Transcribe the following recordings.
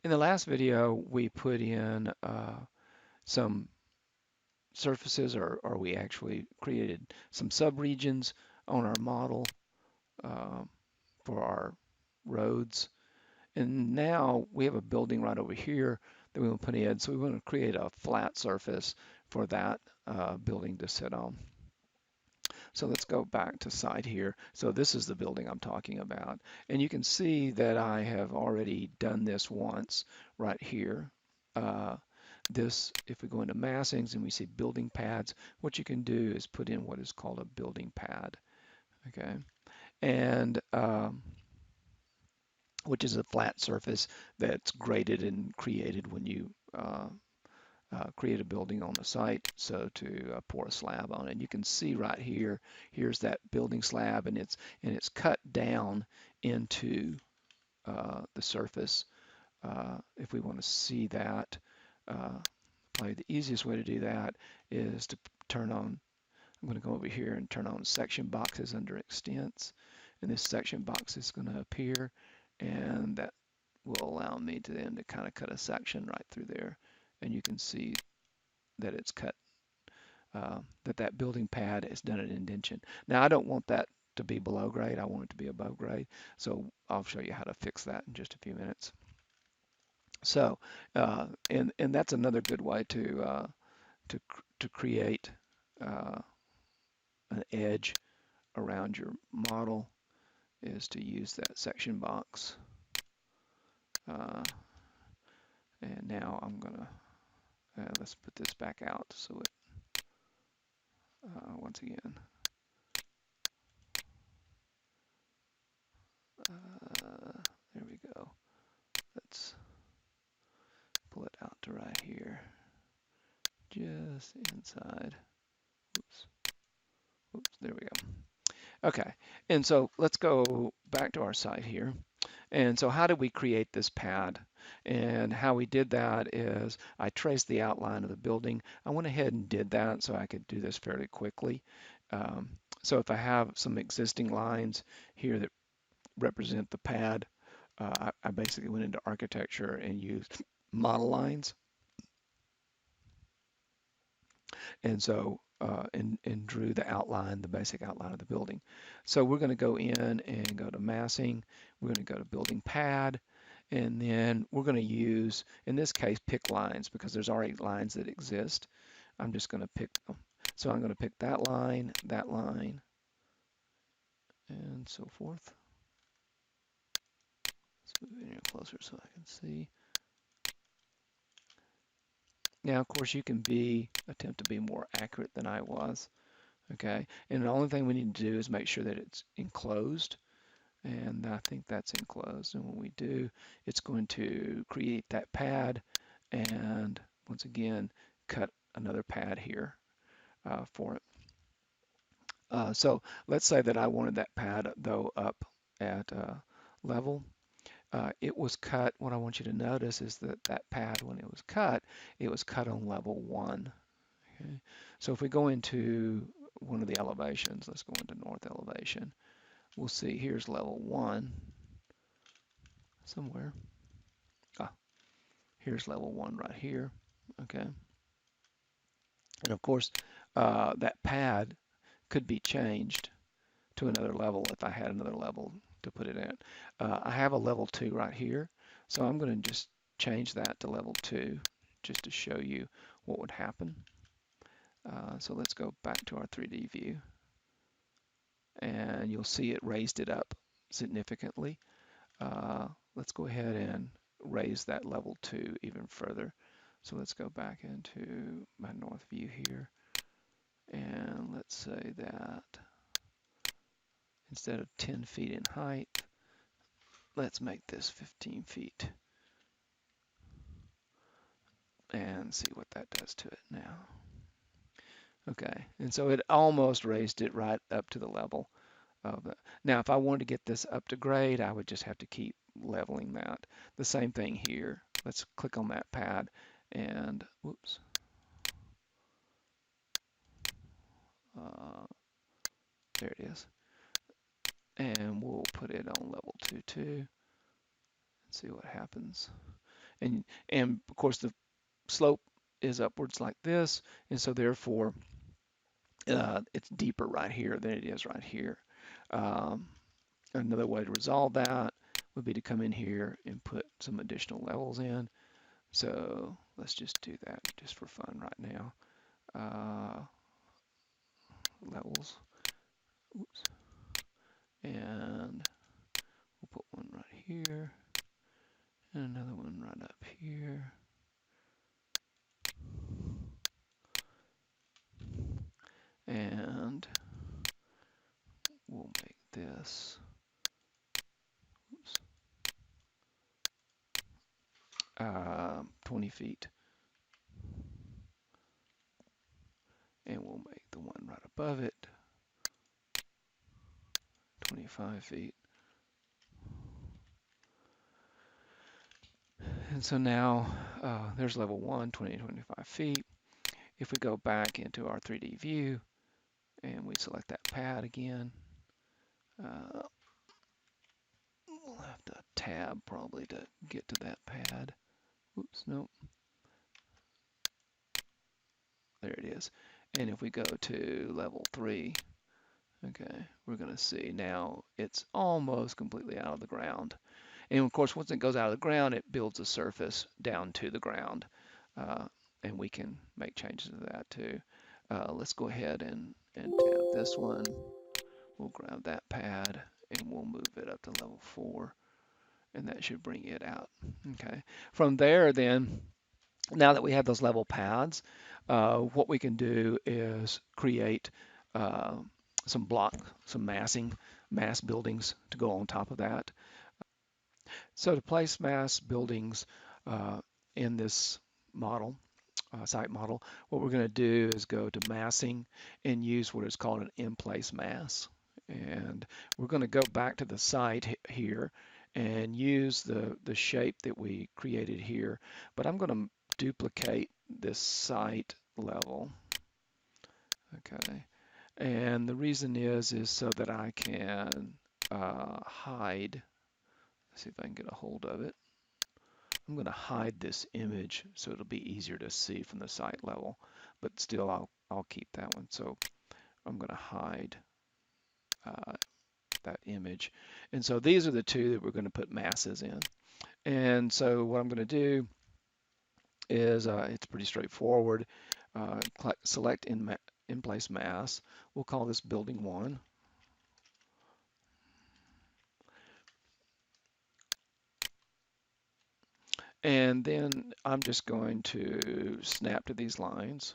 In the last video, we put in some surfaces, or we actually created some subregions on our model uh, for our roads. And now we have a building right over here that we want to put in. So we want to create a flat surface for that building to sit on. So let's go back to site here. So this is the building I'm talking about. And you can see that I have already done this once right here. Uh, if we go into massings and we see building pads, what you can do is put in what is called a building pad, okay? And which is a flat surface that's graded and created when you create a building on the site, so to pour a slab on it. And you can see right here, here's that building slab, and it's cut down into the surface. If we want to see that, probably the easiest way to do that is to turn on, I'm going to go over here and turn on section boxes under extents, and this section box is going to appear, and that will allow me to then to kind of cut a section right through there, and you can see that it's cut, that building pad has done an indentation. Now I don't want that to be below grade, I want it to be above grade, so I'll show you how to fix that in just a few minutes. So, and that's another good way to to create uh, an edge around your model, is to use that section box. Uh, and now I'm gonna let's put this back out so it once again. There we go. Let's pull it out to right here, just inside. Oops, oops, there we go. Okay, and so let's go back to our site here. And so how did we create this pad? And how we did that is I traced the outline of the building. I went ahead and did that so I could do this fairly quickly. Um, so if I have some existing lines here that represent the pad, I basically went into architecture and used model lines. And so and drew the outline, the basic outline of the building. So we're going to go in and go to massing. We're going to go to building pad, and then we're going to use, in this case, pick lines because there's already lines that exist. I'm just going to pick them. So I'm going to pick that line, and so forth. Let's move in here closer so I can see. Now, of course, you can attempt to be more accurate than I was. Okay, and the only thing we need to do is make sure that it's enclosed, and I think that's enclosed. And when we do, it's going to create that pad, and once again, cut another pad here for it. So let's say that I wanted that pad though up at level. It was cut. What I want you to notice is that that pad, when it was cut on level 1. Okay, so if we go into one of the elevations, let's go into north elevation, we'll see here's level 1 somewhere. Ah, here's level 1 right here. Okay, and of course that pad could be changed to another level if I had another level to put it at. I have a level 2 right here, so I'm going to just change that to level 2 just to show you what would happen. So let's go back to our 3D view, and you'll see it raised it up significantly. Let's go ahead and raise that level 2 even further. So let's go back into my north view here, and let's say that instead of 10 feet in height, let's make this 15 feet and see what that does to it now. Okay, and so it almost raised it right up to the level of it. Now, if I wanted to get this up to grade, I would just have to keep leveling that. The same thing here. Let's click on that pad and, whoops. Uh, there it is. And we'll put it on level 2 too and see what happens. And of course the slope is upwards like this, and so therefore it's deeper right here than it is right here. Um, Another way to resolve that would be to come in here and put some additional levels in. So let's just do that just for fun right now. Levels, oops, and we'll put one right here and another one right up here. And we'll make this, oops, 20 feet. And we'll make the one right above it 25 feet. And so now there's level 1, 20 to 25 feet. If we go back into our 3D view and we select that pad again, we'll have to tab probably to get to that pad. Oops, nope. There it is. And if we go to level 3, okay, we're going to see now it's almost completely out of the ground. And of course, once it goes out of the ground, it builds a surface down to the ground. Uh, and we can make changes to that too. Let's go ahead and tab this one. We'll grab that pad and we'll move it up to level 4. And that should bring it out. Okay. From there, then, now that we have those level pads, what we can do is create uh, some mass buildings to go on top of that. So to place mass buildings in this model, site model, what we're going to do is go to massing and use what is called an in-place mass. And we're going to go back to the site here and use the shape that we created here. But I'm going to duplicate this site level. Okay. And the reason is so that I can hide. Let's see if I can get a hold of it. I'm going to hide this image so it'll be easier to see from the site level, but still I'll keep that one. So I'm going to hide that image. And so these are the two that we're going to put masses in. And so what I'm going to do is it's pretty straightforward. Select in place mass. We'll call this building 1. And then I'm just going to snap to these lines.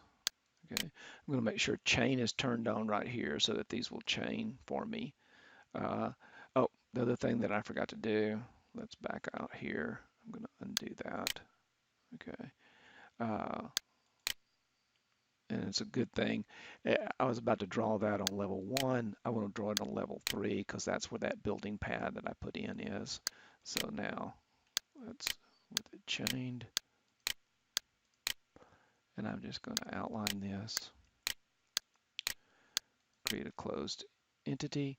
Okay, I'm going to make sure chain is turned on right here so that these will chain for me. Oh, the other thing that I forgot to do, let's back out here. I'm going to undo that. Okay. Uh, and it's a good thing. I was about to draw that on level 1. I want to draw it on level 3 because that's where that building pad that I put in is. So now let's, with it chained, and I'm just going to outline this, create a closed entity.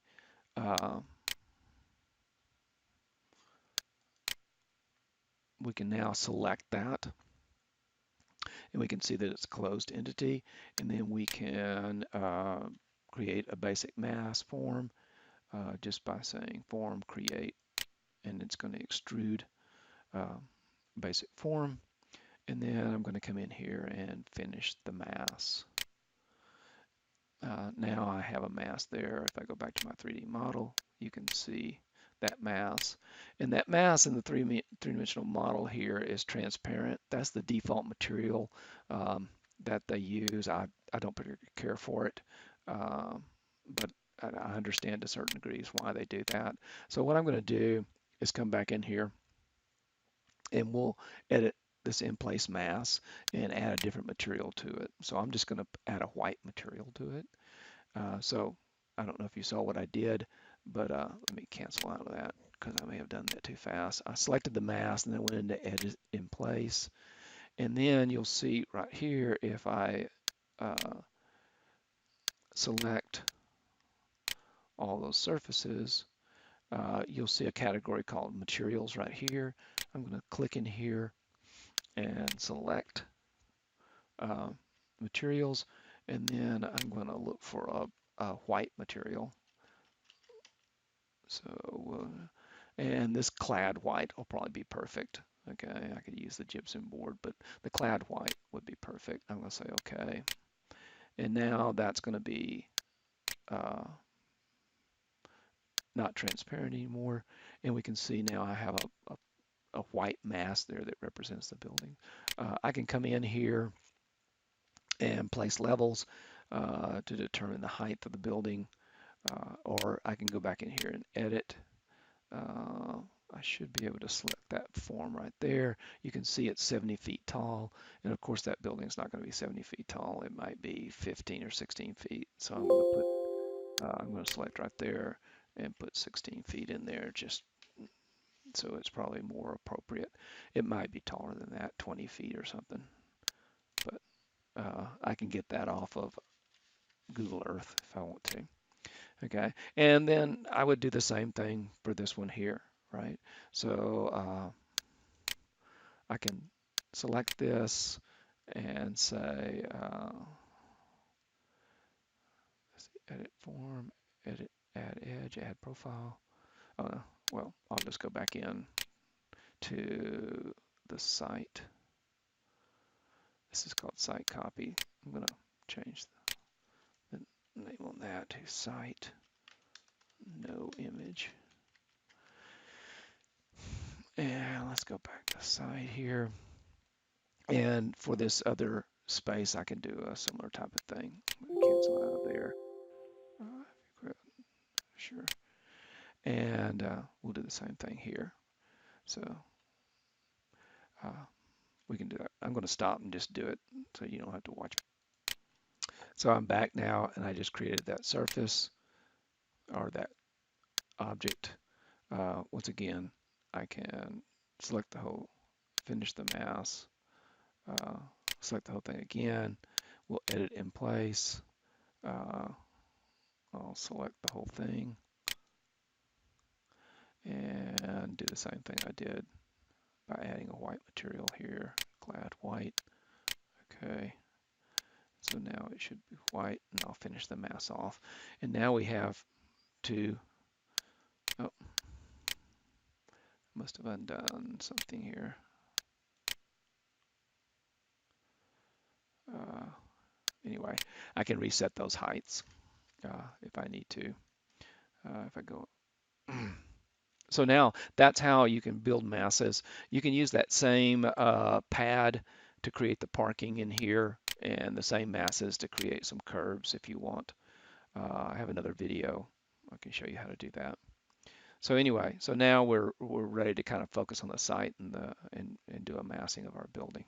We can now select that and we can see that it's a closed entity, and then we can create a basic mass form just by saying form create, and it's going to extrude basic form. And then I'm going to come in here and finish the mass. Now I have a mass there. If I go back to my 3D model, you can see that mass. And that mass in the three-dimensional model here is transparent. That's the default material that they use. I don't particularly care for it, but I understand to certain degrees why they do that. So what I'm going to do is come back in here and we'll edit this in place mass and add a different material to it. So I'm just going to add a white material to it. So I don't know if you saw what I did, but let me cancel out of that because I may have done that too fast. I selected the mask and then went into edit in place. And then you'll see right here, if I select all those surfaces, you'll see a category called materials right here. I'm going to click in here and select uh, materials, and then I'm going to look for a white material. So, and this clad white will probably be perfect. Okay, I could use the gypsum board, but the clad white would be perfect. I'm going to say okay. And now that's going to be uh, not transparent anymore. And we can see now I have a white mass there that represents the building. I can come in here and place levels to determine the height of the building, or I can go back in here and edit. Uh, I should be able to select that form right there. You can see it's 70 feet tall, and of course that building's not going to be 70 feet tall. It might be 15 or 16 feet. So I'm going to select right there and put 16 feet in there, just so it's probably more appropriate. It might be taller than that, 20 feet or something, but I can get that off of Google Earth if I want to. Okay, and then I would do the same thing for this one here, right? So I can select this and say, edit form, edit, add edge, add profile. Well, I'll just go back in to the site. This is called site copy. I'm going to change the name on that to site, no image. And let's go back to site here. And for this other space, I can do a similar type of thing. Cancel out of there. Sure. And we'll do the same thing here. So uh, we can do that. I'm going to stop and just do it so you don't have to watch. So I'm back now, and I just created that surface or that object. Once again, I can select the whole, finish the mass, uh, select the whole thing again. We'll edit in place. Uh, I'll select the whole thing and do the same thing I did by adding a white material here, clad white. Okay, so now it should be white, and I'll finish the mass off. And now we have to, oh, must have undone something here. Anyway, I can reset those heights if I need to. If I go, so now that's how you can build masses. You can use that same pad to create the parking in here, and the same masses to create some curves if you want. I have another video. I can show you how to do that. So anyway, so now we're ready to kind of focus on the site and do a massing of our building.